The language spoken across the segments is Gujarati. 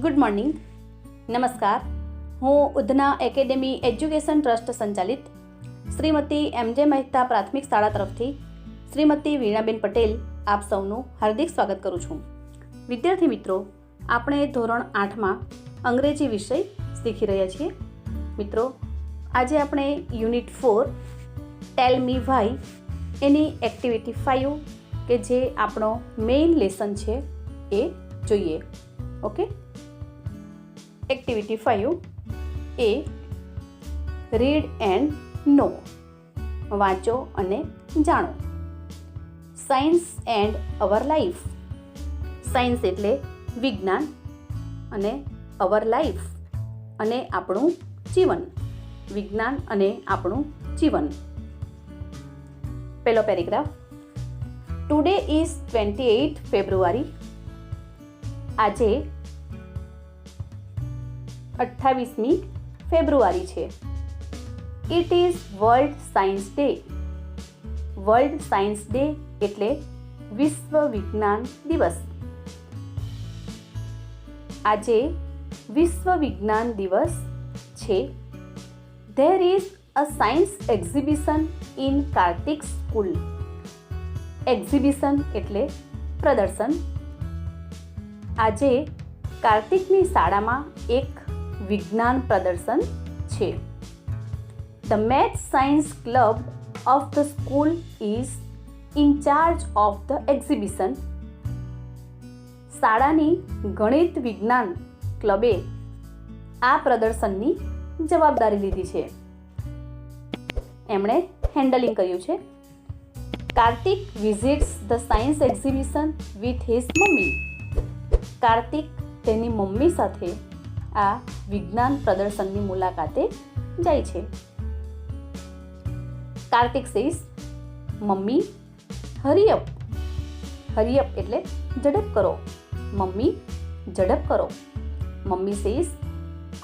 ગુડ મોર્નિંગ, નમસ્કાર. હું ઉધના એકેડેમી એજ્યુકેશન ટ્રસ્ટ સંચાલિત શ્રીમતી એમ.જે. મહેતા પ્રાથમિક શાળા તરફથી શ્રીમતી વીણાબેન પટેલ આપ સૌનું હાર્દિક સ્વાગત કરું છું. વિદ્યાર્થી મિત્રો, આપણે ધોરણ 8માં અંગ્રેજી વિષય શીખી રહ્યા છીએ. મિત્રો, આજે આપણે યુનિટ 4 ટેલ મી વાય એની એક્ટિવિટી 5 કે જે આપણો મેઇન લેસન છે એ જોઈએ. ઓકે, એક્ટિવિટી 5 એ રીડ એન્ડ નો, વાંચો અને જાણો. Science and our life. Science એટલે વિજ્ઞાન અને અવર લાઈફ અને આપણું જીવન. વિજ્ઞાન અને આપણું જીવન. પહેલો પેરેગ્રાફ. ટુડે ઇઝ 28 ફેબ્રુઆરી. આજે 28મી ફેબ્રુઆરી છે. It is world science day. World science day એટલે વિશ્વ વિજ્ઞાન દિવસ. આજે વિશ્વ વિજ્ઞાન દિવસ છે. There is a science exhibition in Kartik school. Exhibition એટલે પ્રદર્શન. આજે કાર્તિકની શાળામાં એક વિજ્ઞાન પ્રદર્શન છે. The maths science club of the school is in charge of the exhibition. શાળાની ગણિત વિજ્ઞાન ક્લબે આ પ્રદર્શનની જવાબદારી લીધી છે. એમણે હેન્ડલિંગ કર્યું છે. Kartik visits the science exhibition with his mummy. Kartik તેની મમ્મી સાથે આ વિજ્ઞાન પ્રદર્શનની મુલાકાતે જાય છે. Kartik says, mummy hurry up. Hurry up એટલે ઝડપ કરો. મમ્મી ઝડપ કરો. Mummy says,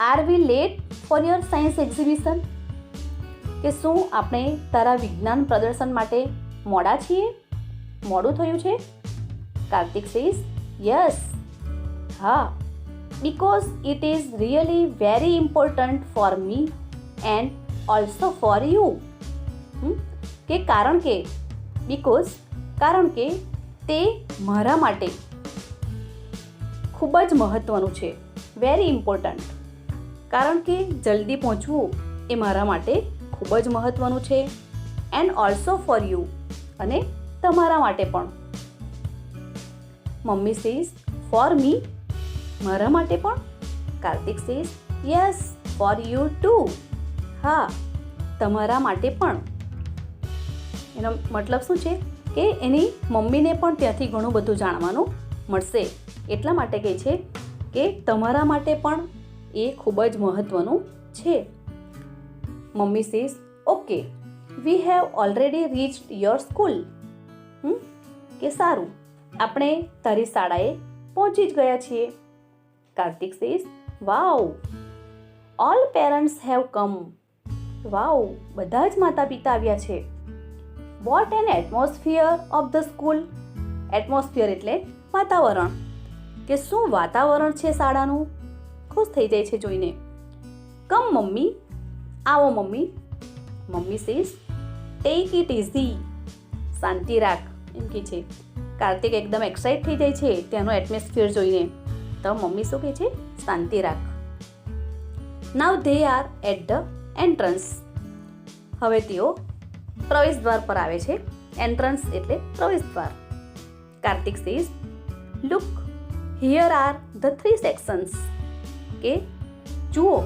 are we late for your science exhibition. કે શું આપણે તારા વિજ્ઞાન પ્રદર્શન માટે મોડા છીએ? મોડું થયું છે? Kartik says, yes. હા, because it is really very important for me and also for you. કે કારણ કે, because કારણ કે તે મારા માટે ખૂબ જ મહત્વનું છે. Very important. કારણ કે જલ્દી પહોંચવું એ મારા માટે ખૂબ જ મહત્વનું છે. એન્ડ ઓલ્સો ફોર યુ, અને તમારા માટે પણ. મમ્મી સેઝ, ફોર મી, મારા માટે પણ. Kartik says, yes, for you too. હા, તમારા માટે પણ. એનો મતલબ શું છે કે એની મમ્મીને પણ ત્યાંથી ઘણું બધું જાણવાનું મળશે. એટલા માટે કહે છે કે તમારા માટે પણ એ ખૂબ જ મહત્વનું છે. Mummy says, okay, we have already reached your school. કે સારું, આપણે તારી શાળાએ પહોંચી જ ગયા છીએ. Kartik says, wow, all parents have come. Wow, બધા જ માતા પિતા આવ્યા છે. What an atmosphere of the school. Atmosphere એટલે વાતાવરણ. કે શું વાતાવરણ છે શાળાનું. ખુશ થઈ જાય છે જોઈને. કમ મમ્મી, આવો mummy. Mummy says, take it easy. શાંતિ રાખ, એમ કે છે. કાર્તિક એકદમ એક્સાઇટ થઈ જાય છે ત્યાંનો એટમોસ્ફિયર જોઈને. તો મમ્મી શું કહે છે? શાંતિ રાખ. Now they are at the entrance. હવે તેઓ પ્રવેશ દ્વાર પર આવે છે. એન્ટ્રન્સ એટલે પ્રવેશ દ્વાર. Kartik says, look, here are the 3 sections. કે જુઓ,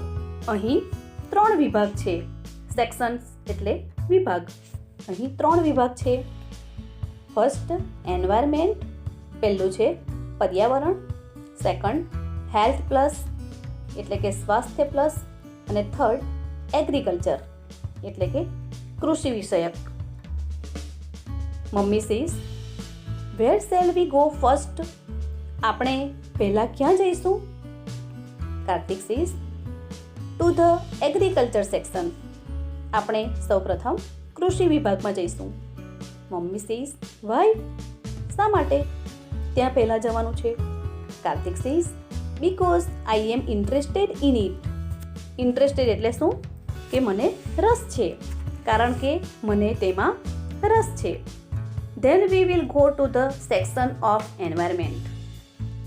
અહીં 3 વિભાગ છે. સેક્શન્સ એટલે વિભાગ. અહીં 3 વિભાગ છે. First, environment. પહેલું છે પર્યાવરણ. સેકન્ડ, હેલ્થ પ્લસ એટલે કે સ્વાસ્થ્ય પ્લસ. અને થર્ડ, એગ્રીકલ્ચર એટલે કે કૃષિ વિષયક. Mummy says, where shall we go first. આપણે પહેલાં ક્યાં જઈશું? Kartik says, to the agriculture section. આપણે સૌપ્રથમ કૃષિ વિભાગમાં જઈશું. મમ્મી સેઝ, વાય, શા માટે ત્યાં પહેલાં જવાનું છે? Kartik says, because I am interested in it. Interested એટલે શું? કે મને રસ છે, કારણ કે મને તેમાં રસ છે. Then we will go to the section of environment.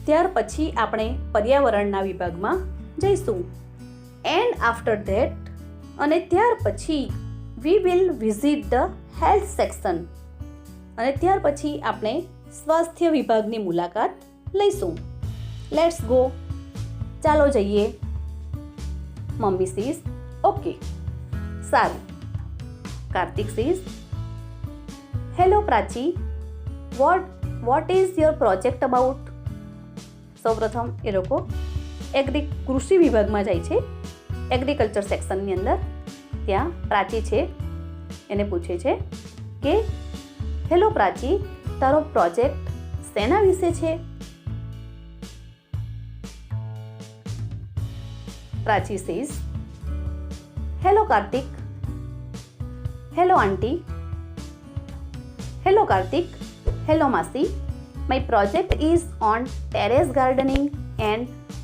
ત્યાર પછી આપણે પર્યાવરણના વિભાગમાં જઈશું. એન્ડ આફ્ટર ધેટ, અને ત્યાર પછી we will visit the health section. અને ત્યાર પછી આપણે સ્વાસ્થ્ય વિભાગની મુલાકાત લઈશું. Let's go. ચાલો જઈએ. Mummy says okay. સારું. Kartik says hello Prachi, what is your project about? સૌપ્રથમ એ લોકો કૃષિ વિભાગમાં જાય છે, એગ્રીકલ્ચર સેક્શનની અંદર. ત્યાં પ્રાચી છે, એને પૂછે છે કે હેલો પ્રાચી, તારો પ્રોજેક્ટ શેના વિશે છે? Prachi says hello Kartik, hello aunty, hello Kartik, hello માસી. My project is on terrace gardening and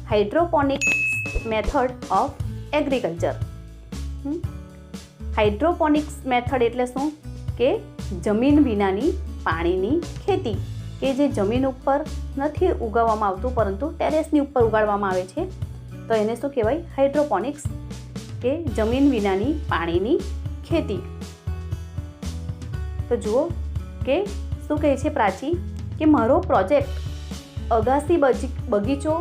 hydroponics method of agriculture. Hydroponics method એટલે શું? કે જમીન વિનાની પાણીની ખેતી, કે જે જમીન ઉપર નથી ઉગાવવામાં આવતું પરંતુ ટેરેસની ઉપર ઉગાડવામાં આવે છે, તો એને શું કહેવાય? હાઇડ્રોપોનિક્સ, કે જમીન વિનાની પાણીની ખેતી. તો જુઓ કે શું કહે છે પ્રાચી, કે મારો પ્રોજેક્ટ અગાસી બગીચો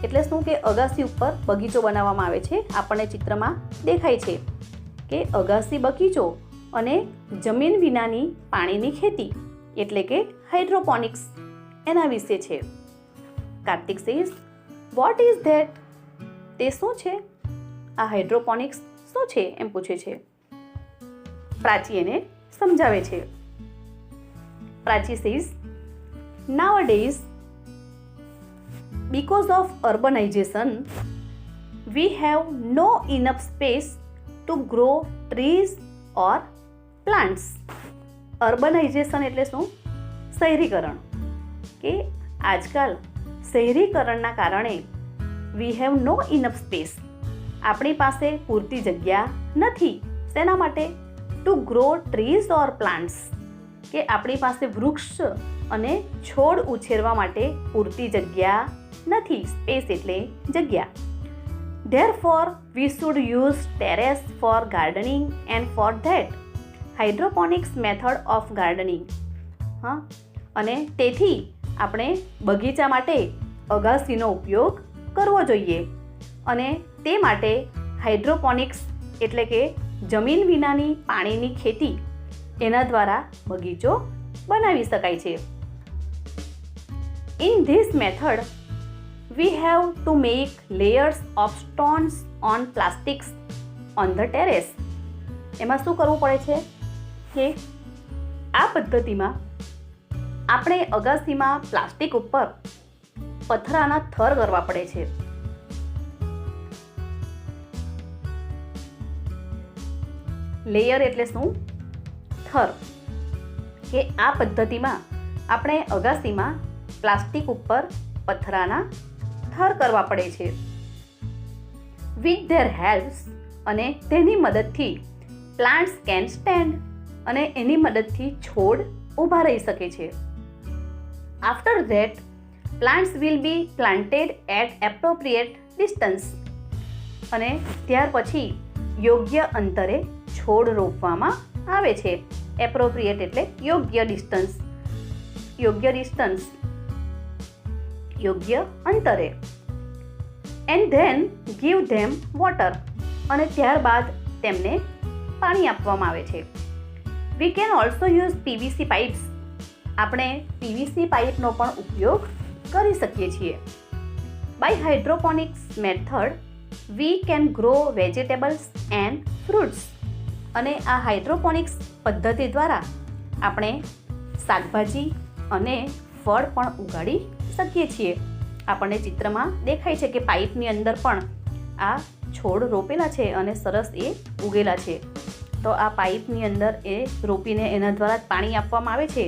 એટલે શું? કે અગાસી ઉપર બગીચો બનાવવામાં આવે છે. આપણને ચિત્રમાં દેખાય છે કે અગાસી બગીચો અને જમીન વિનાની પાણીની ખેતી એટલે કે હાઇડ્રોપોનિક્સ, એના વિશે છે. Kartik says what is that? તે શું છે? આ હાઇડ્રોપોનિક્સ શું છે એમ પૂછે છે. પ્રાચી એને સમજાવે છે. Prachi says nowadays, because of urbanization, we have no enough space to grow trees or plants. Urbanization એટલે શું? શહેરીકરણ. કે આજકાલ શહેરીકરણના કારણે we have no enough space, આપણી પાસે પૂરતી જગ્યા નથી. શેના માટે? to grow trees or plants, કે આપણી પાસે વૃક્ષ અને છોડ ઉછેરવા માટે પૂરતી જગ્યા નથી. સ્પેસ એટલે જગ્યા. Therefore, we should use terrace for gardening and for that, hydroponics method of gardening. અને તેથી આપણે બગીચા માટે અગાસીનો ઉપયોગ કરવો જોઈએ. અને તે માટે હાઇડ્રોપોનિક્સ એટલે કે જમીન વિનાની પાણીની ખેતી, એના દ્વારા બગીચો બનાવી શકાય છે. In this method, we have to make layers of stones on plastics on the terrace. એમાં શું કરવું પડે છે? કે આ પદ્ધતિમાં આપણે અગાસીમાં પ્લાસ્ટિક ઉપર પથરાના થર કરવા પડે છે. લેયર એટલે શું? થર. કે આ પદ્ધતિમાં આપણે અગાસીમાં પ્લાસ્ટિક ઉપર પથરાના થર કરવા પડે છે. વિથ ધેર હેલ્પ્સ, અને તેની મદદથી પ્લાન્ટ્સ કેન સ્ટેન્ડ, અને એની મદદથી છોડ ઊભા રહી શકે છે. After that plants will be planted at appropriate distance, અને ત્યાર પછી યોગ્ય અંતરે છોડ રોપવામાં આવે છે. એપ્રોપ્રિએટ એટલે યોગ્ય ડિસ્ટન્સ, યોગ્ય અંતરે. And then give them water, અને ત્યારબાદ તેમને પાણી આપવામાં આવે છે. We can also use PVC pipes, આપણે પીવીસી પાઇપનો પણ ઉપયોગ કરી શકીએ છીએ. By hydroponics method we can grow vegetables and fruits, અને આ હાઇડ્રોપોનિક્સ પદ્ધતિ દ્વારા આપણે શાકભાજી અને ફળ પણ ઉગાડી શકીએ છીએ. આપણને ચિત્રમાં દેખાય છે કે પાઇપની અંદર પણ આ છોડ રોપેલા છે અને સરસ એ ઉગેલા છે. તો આ પાઇપની અંદર એ રોપીને એના દ્વારા જ પાણી આપવામાં આવે છે,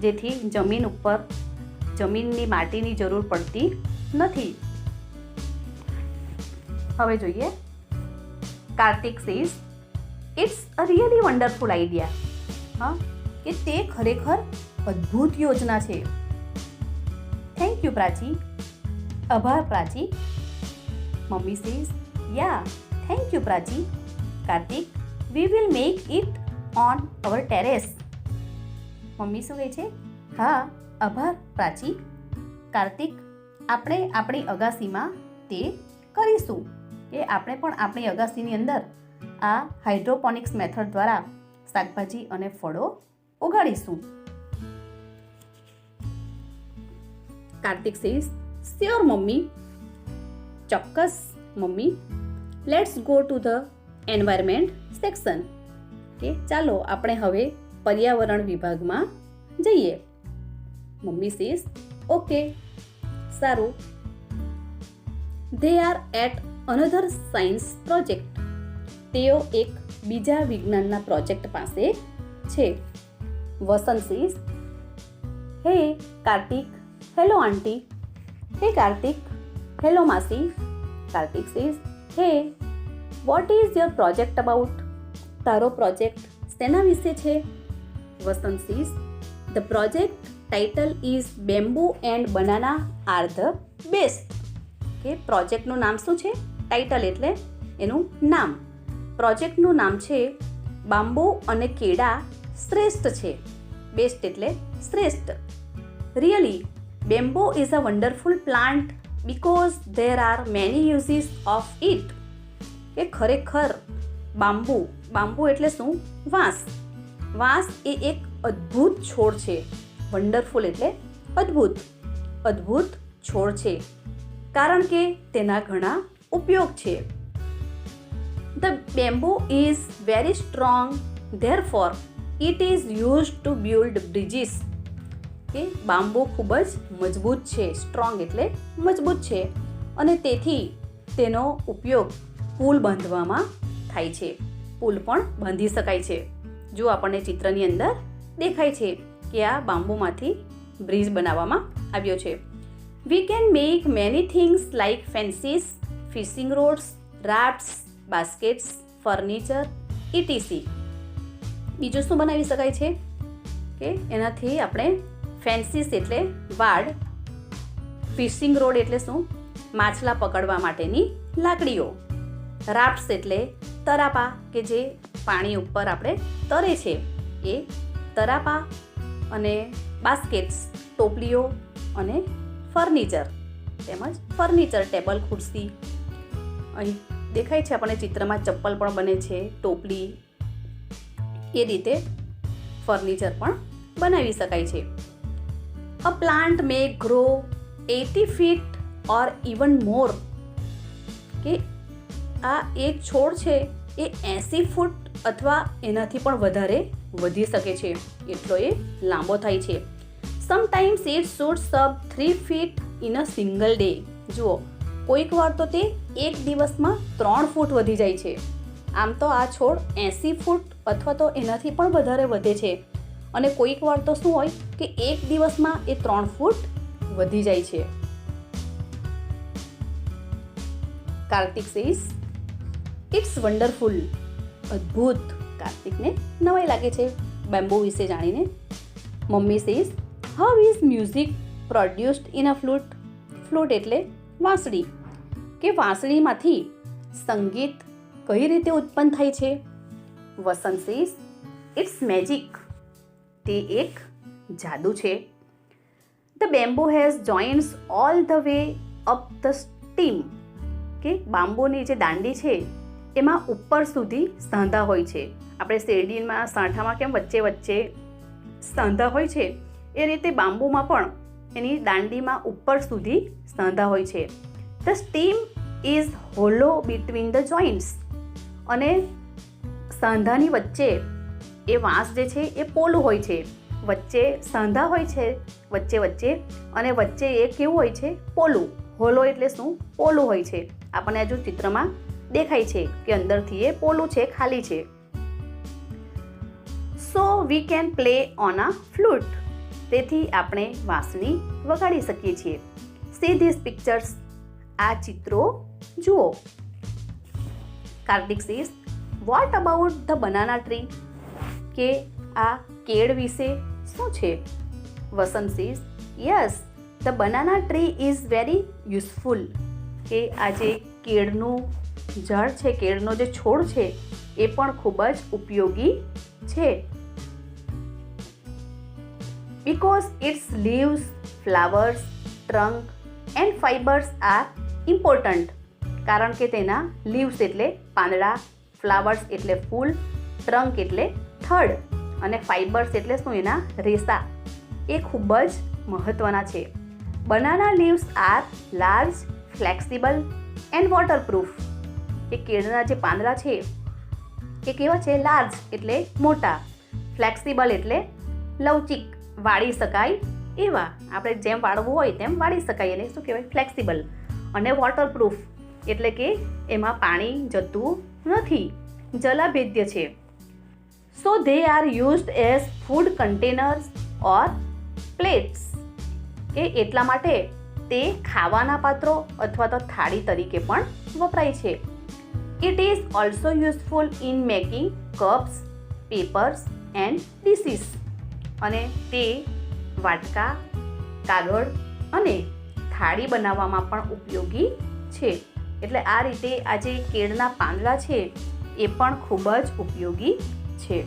જેથી જમીનની માટીની જરૂર પડતી નથી. હવે જોઈએ. Kartik says it's a really wonderful idea. હા, કે તે ખરેખર અદ્ભુત યોજના છે. Thank you Prachi. આભાર Prachi. Mummy says ya thank you Prachi. Kartik we will make it on our terrace. Mummy શું કહે છે? હા, આભાર પ્રાચી. કાર્તિક આપણે આપણી અગાસીમાં તે કરીશું. કે આપણે પણ આપણી અગાસીની અંદર આ હાઇડ્રોપોનિક્સ મેથડ દ્વારા શાકભાજી અને ફળો ઉગાડીશું. Kartik says sure mummy. ચોક્કસ mummy. Let's go to the environment section. કે ચાલો આપણે હવે પર્યાવરણ વિભાગમાં જઈએ. મમ્મી સેઝ ઓકે, સારું. They are at another science project. તેઓ એક બીજા વિજ્ઞાનના પ્રોજેક્ટ પાસે છે. Vasant says hey Kartik. Hello આંટી. હે કાર્તિક. હેલો માસી. Kartik says hey what is your project about? તારો પ્રોજેક્ટ શેના વિશે છે? Vasant says the project title is bamboo and banana are the best. કે પ્રોજેક્ટનું નામ શું છે? ટાઇટલ એટલે એનું નામ. પ્રોજેક્ટનું નામ છે બાંબુ અને કેળા શ્રેષ્ઠ છે. બેસ્ટ એટલે શ્રેષ્ઠ. Really bamboo is a wonderful plant because there are many uses of it. કે ખરેખર બાંબુ એટલે શું? વાંસ. વાંસ એ એક અદ્ભુત છોડ છે. વન્ડરફુલ એટલે અદ્ભુત. અદ્ભુત છોડ છે કારણ કે તેના ઘણા ઉપયોગ છે. The bamboo is very strong therefore it is used to build bridges. કે બાંબુ ખૂબ જ મજબૂત છે. સ્ટ્રોંગ એટલે મજબૂત છે અને તેથી તેનો ઉપયોગ પુલ બાંધવામાં થાય છે. પુલ પણ બાંધી શકાય છે. જો આપણને ચિત્રની અંદર દેખાય છે કે આ બાંબુમાંથી બ્રિજ બનાવવામાં આવ્યો છે. We can make many things like fences, fishing rods, rafts, baskets, furniture etc. બીજું શું બનાવી શકાય છે? કે એનાથી આપણે ફેન્સીસ એટલે વાડ, ફિશિંગ રોડ એટલે શું? માછલા પકડવા માટેની લાકડીઓ, રાફ્ટ્સ એટલે તરાપા કે જે પાણી ઉપર આપણે તરે છે એ તરાપા, અને બાસ્કેટ્સ ટોપલીઓ, અને ફર્નિચર તેમજ ફર્નિચર ટેબલ ખુરશી. અહીં દેખાય છે આપણને ચિત્રમાં ચપ્પલ પણ બને છે, ટોપલી. એ રીતે ફર્નિચર પણ બનાવી શકાય છે. A plant May grow 80 feet or even more. કે આ એક છોડ છે એ 80 ફૂટ અથવા એનાથી પણ વધારે વધી શકે છે. એટલો એ લાંબો થાય છે. Sometimes it shoots up 3 feet in a single day. જુઓ, કોઈક વાર તો તે એક દિવસમાં 3 ફૂટ વધી જાય છે. આમ તો આ છોડ 80 ફૂટ અથવા તો એનાથી પણ વધારે વધે છે અને કોઈક વાર તો શું હોય કે એક દિવસમાં એ 3 ફૂટ વધી જાય છે. Kartik says it's wonderful. અદ્ભુત. કાર્તિકને નવાઈ લાગે છે બેમ્બુ વિશે જાણીને. Mummy says how is music produced in a flute. Flute એટલે વાંસળી. કે વાંસળીમાંથી સંગીત કઈ રીતે ઉત્પન્ન થાય છે? Vasant says it's magic. તે એક જાદુ છે. The bamboo has joints all the way up the steam. કે બાંબુની જે દાંડી છે એમાં ઉપર સુધી સાંધા હોય છે. આપણે શેરડીમાં સાંઠામાં કેમ વચ્ચે વચ્ચે સાંધા હોય છે એ રીતે બાંબુમાં પણ એની દાંડીમાં ઉપર સુધી સાંધા હોય છે. The steam is hollow between the joints. અને સાંધાની વચ્ચે એ વાંસ જે છે એ પોલું હોય છે. વચ્ચે સાંધા હોય છે વચ્ચે વચ્ચે, અને વચ્ચે એ કેવું હોય છે? પોલું. હોલો એટલે શું? પોલું હોય છે. આપણને હજુ ચિત્રમાં દેખાય છે કે અંદરથી એ પોલું છે, ખાલી છે. So we can play on a flute. તેથી આપણે વાંસળી વગાડી શકીએ છીએ. See this pictures. આ ચિત્રો જુઓ. Kartik says what about the banana tree, કે આ કેળ વિશે શું છે? Vasant says yes the banana tree is very useful, કે આ જે કેળનું ઝાડ છે, કેળનો જે છોડ છે એ પણ ખૂબ જ ઉપયોગી છે. because its leaves, flowers, trunk and fibers are important, કારણ કે તેના લીવ્સ એટલે પાંદડા, ફ્લાવર્સ એટલે ફૂલ, ટ્રંક એટલે થડ અને ફાઇબર્સ એટલે શું? એના રેસા એ ખૂબ જ મહત્ત્વના છે. Banana leaves are large, flexible and waterproof, એ કેળના જે પાંદડા છે એ કેવા છે? લાર્જ એટલે મોટા, ફ્લેક્સિબલ એટલે લવચીક, વાળી શકાય એવા, આપણે જેમ વાળવું હોય તેમ વાળી શકાય, એને શું કહેવાય? ફ્લેક્સિબલ. અને વોટરપ્રૂફ એટલે કે એમાં પાણી જતું નથી, જલાભેદ્ય છે. So they are used as food containers or plates, કે એટલા માટે તે ખાવાના પાત્રો અથવા તો થાળી તરીકે પણ વપરાય છે. It is also useful in making cups, papers and dishes, અને તે વાટકા, કાગળ અને થાળી બનાવવામાં પણ ઉપયોગી છે. એટલે આ રીતે આ જે કેળના પાંદડા છે એ પણ ખૂબ જ ઉપયોગી છે.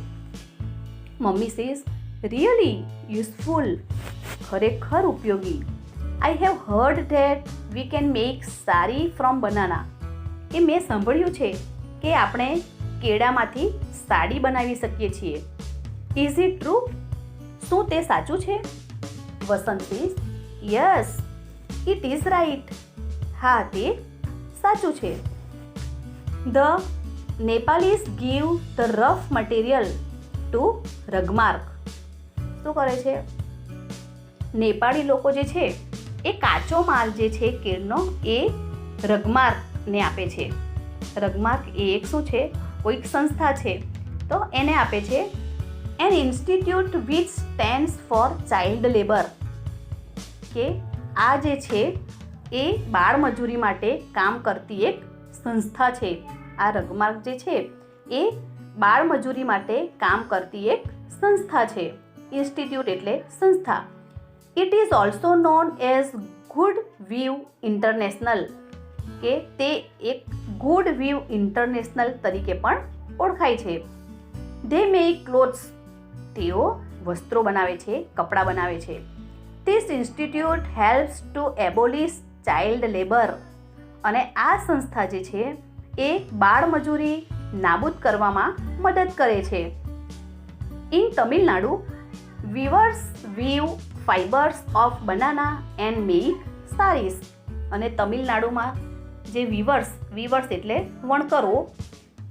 મમ્મી સેઝ રિયલી યુઝફુલ, ખરેખર ઉપયોગી. I have heard that we can make sari from banana, કે મેં સાંભળ્યું છે કે આપણે કેળામાંથી સાડી બનાવી શકીએ છીએ. ઇઝ ઇટ ટ્રુ, શું તે સાચું છે? Vasant says yes it is right, હા તે સાચું છે. The Nepalese give the rough material to Rugmark, શું કરે છે? નેપાળી લોકો જે છે એ કાચો માલ જે છે કેળનો એ રગમાર્કને આપે છે. રગમાર્ક એ એક શું છે? કોઈક સંસ્થા છે તો એને આપે છે. An institute which stands for child labour, કે આ જે છે એ બાળ મજૂરી માટે કામ કરતી એક સંસ્થા છે. આ રગમાર્ક જે છે એ બાળ મજૂરી માટે કામ કરતી એક સંસ્થા છે. ઇન્સ્ટિટ્યૂટ એટલે સંસ્થા. It is also known as good view international, કે તે એક ગુડ વ્યૂ ઇન્ટરનેશનલ તરીકે પણ ઓળખાય છે. ધે મેક ક્લોથ્સ, તેઓ વસ્ત્રો બનાવે છે, કપડાં બનાવે છે. This institute helps to abolish child labour, અને આ સંસ્થા જે છે એ બાળ મજૂરી નાબૂદ કરવામાં મદદ કરે છે. In Tamil Nadu weavers weave fibres of banana and make saris, અને તમિલનાડુમાં જે વીવર્સ એટલે વણકરો,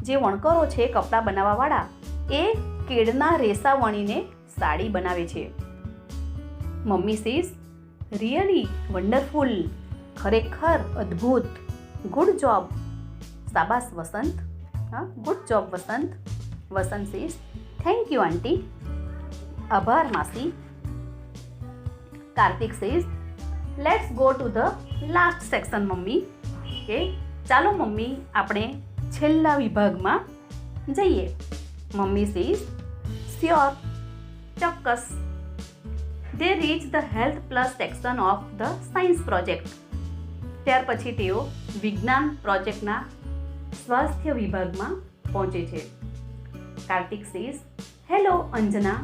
જે વણકરો છે કપડાં બનાવવાવાળા, એ કેળના રેસા વણીને સાડી બનાવે છે. મમ્મી સેઝ રિયલી વન્ડરફુલ, ખરેખર અદ્ભુત. ગુડ જોબ, શાબાશ વસંત, હા good job Vasant. Vasant says thank you aunty, આભાર માસી. Kartik says let's go to the last section mummy, કે ચાલો મમ્મી આપણે છેલ્લા વિભાગમાં જઈએ. મમ્મી સેઝ શ્યોર, ચોક્કસ. They reach the health plus section of the science project, ત્યાર પછી તેઓ વિજ્ઞાન પ્રોજેક્ટના સ્વાસ્થ્ય વિભાગમાં પહોંચે છે. Kartik says hello Anjana,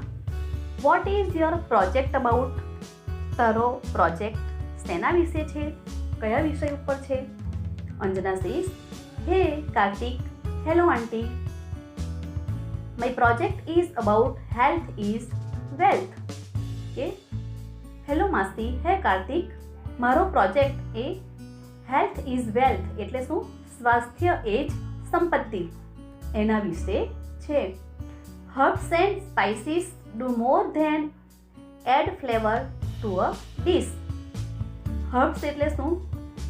what is your project about? તારો પ્રોજેક્ટ શેના વિશે છે? કયા વિષય ઉપર છે? Anjana says hey Kartik, hello aunty, my project is about health is wealth, કે હેલો માસી, હે કાર્તિક, મારો પ્રોજેક્ટ એ હેલ્થ ઇઝ વેલ્થ એટલે શું? સ્વાસ્થ્ય એ જ સંપત્તિ, એના વિશે છે. Herbs and spices do more than add flavour to a dish. Herbs એટલે શું?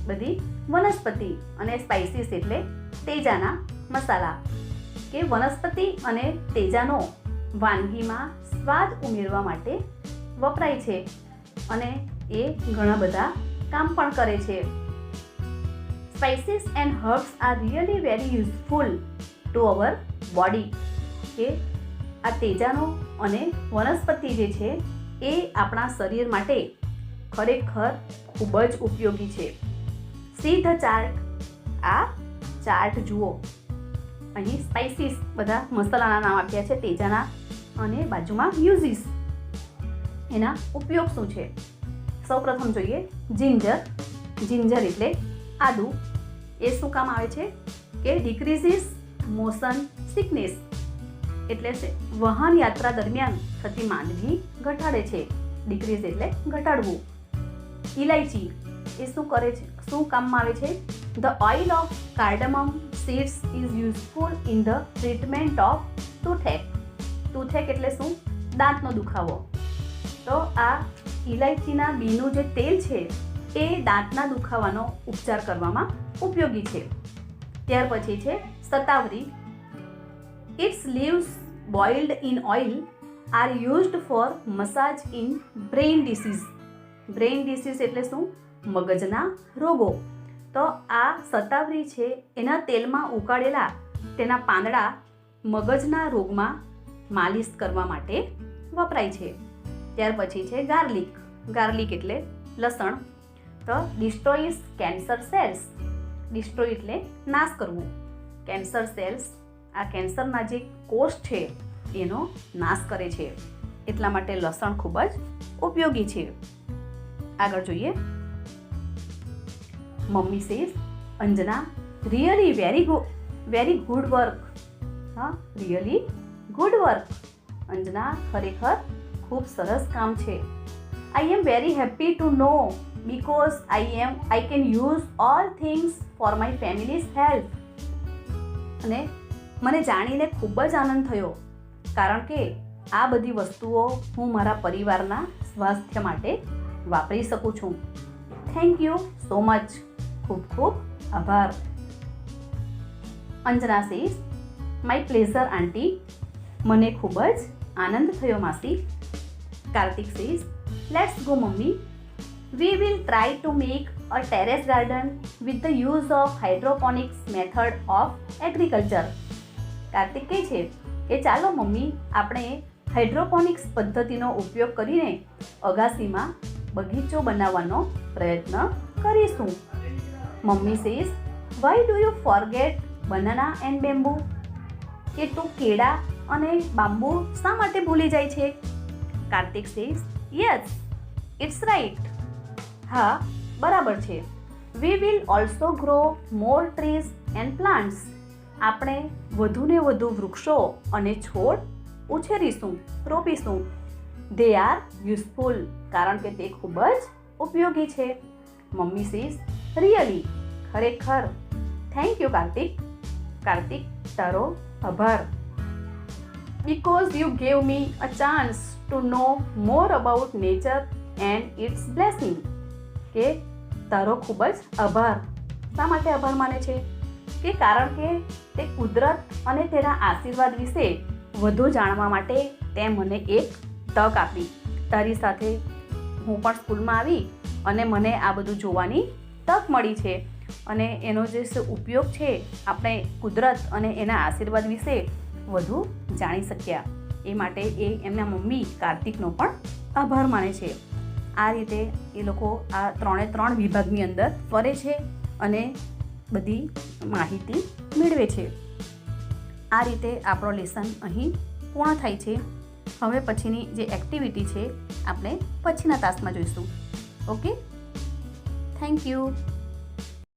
બધી વનસ્પતિ, અને સ્પાઇસીસ એટલે તેજાના મસાલા, કે વનસ્પતિ અને તેજાનો વાનગીમાં સ્વાદ ઉમેરવા માટે વપરાય છે, અને એ ઘણા બધા કામ પણ કરે છે. Spices and herbs are really very useful to our body. કે આ તેજાનો અને વનસ્પતિ જે છે એ આપણા શરીર માટે ખરેખર ખૂબ જ ઉપયોગી છે. See the chart. આ ચાર્ટ જુઓ. અહીં સ્પાઇસીસ બધા મસાલાના નામ આપ્યા છે તેજાના અને બાજુમાં યુઝીસ, એના ઉપયોગ શું છે. સૌપ્રથમ જોઈએ જિંજર. જિંજર એટલે આદુ. એ શું કામ આવે છે કે ડિક્રીઝિસ મોશન સિકનેસ, એટલે વાહન યાત્રા દરમિયાન થતી માંદગી ઘટાડે છે. ડિક્રીઝ એટલે ઘટાડવું. ઇલાયચી એ શું કરે છે, શું કામમાં આવે છે. The oil of cardamom seeds is useful in the treatment of toothache. Toothache એટલે શું, દાંતનો દુખાવો. તો આ ઇલાયચીના બીનું જે તેલ છે એ દાંતના દુખાવાનો ઉપચાર કરવામાં ઉપયોગી છે. ત્યાર પછી છે shatavari. Its leaves boiled in oil are used for massage in brain disease. Brain disease એટલે શું, મગજના રોગો. તો આ સતાવરી છે એના તેલમાં ઉકાળેલા તેના પાંદડા મગજના રોગમાં માલિશ કરવા માટે વપરાય છે. ત્યાર પછી છે ગાર્લિક. ગાર્લિક એટલે લસણ. તો ડિસ્ટ્રોઈસ કેન્સર સેલ્સ. ડિસ્ટ્રોય એટલે નાશ કરવું. કેન્સર સેલ્સ, આ કેન્સરના જે કોષ છે એનો નાશ કરે છે, એટલા માટે લસણ ખૂબ જ ઉપયોગી છે. આગળ જોઈએ mummy says Anjana really very good work. હા, રિયલી ગુડ વર્ક. અંજના ખરેખર ખૂબ સરસ કામ છે. I am very happy to know because I can use all things for my family's health. અને મને જાણીને ખૂબ જ આનંદ થયો કારણ કે આ બધી વસ્તુઓ હું મારા પરિવારના સ્વાસ્થ્ય માટે વાપરી શકું છું. Thank you so much. ખૂબ ખૂબ આભાર. અંજના સેઝ માય પ્લેઝર આંટી. મને ખૂબ જ આનંદ થયો માસી. Kartik says let's go mummy. We will try to make a terrace garden with the use of hydroponics method of agriculture. Kartik કહે છે કે ચાલો મમ્મી આપણે હાઇડ્રોપોનિક્સ પદ્ધતિનો ઉપયોગ કરીને અગાસીમાં બગીચો બનાવવાનો પ્રયત્ન કરીશું. Mummy says why do you forget banana and bamboo. કે તું કેળા અને બાંબુ શા માટે ભૂલી જાય છે. Kartik says yes it's right. હા, બરાબર છે. We will also grow more trees and plants. આપણે વધુને વધુ વૃક્ષો અને છોડ ઉછેરીશું, રોપીશું. They are useful. કારણ કે તે ખૂબ જ ઉપયોગી છે. Mummy says really. ખરેખર. Thank you Kartik. કાર્તિક તારો આભાર. Because you gave me a chance to know more about nature and its blessing. કે તારો ખૂબ જ આભાર. શા માટે આભાર માને છે કે કારણ કે તે કુદરત અને તેના આશીર્વાદ વિશે વધુ જાણવા માટે તે મને એક તક આપી. તારી સાથે હું પણ સ્કૂલમાં આવી અને મને આ બધું જોવાની તક મળી છે અને એનો જે ઉપયોગ છે આપણે કુદરત અને એના આશીર્વાદ વિશે વધુ જાણી શક્યા. એ માટે એ એમના મમ્મી કાર્તિકનો પણ આભાર માને છે. આ રીતે એ લોકો આ 3 વિભાગની અંદર ફરે છે અને બધી માહિતી મેળવે છે. આ રીતે આપણો લેસન અહીં પૂર્ણ થાય છે. હવે પછીની જે એક્ટિવિટી છે આપણે પછીના તાસમાં જોઈશું. Okay, thank you.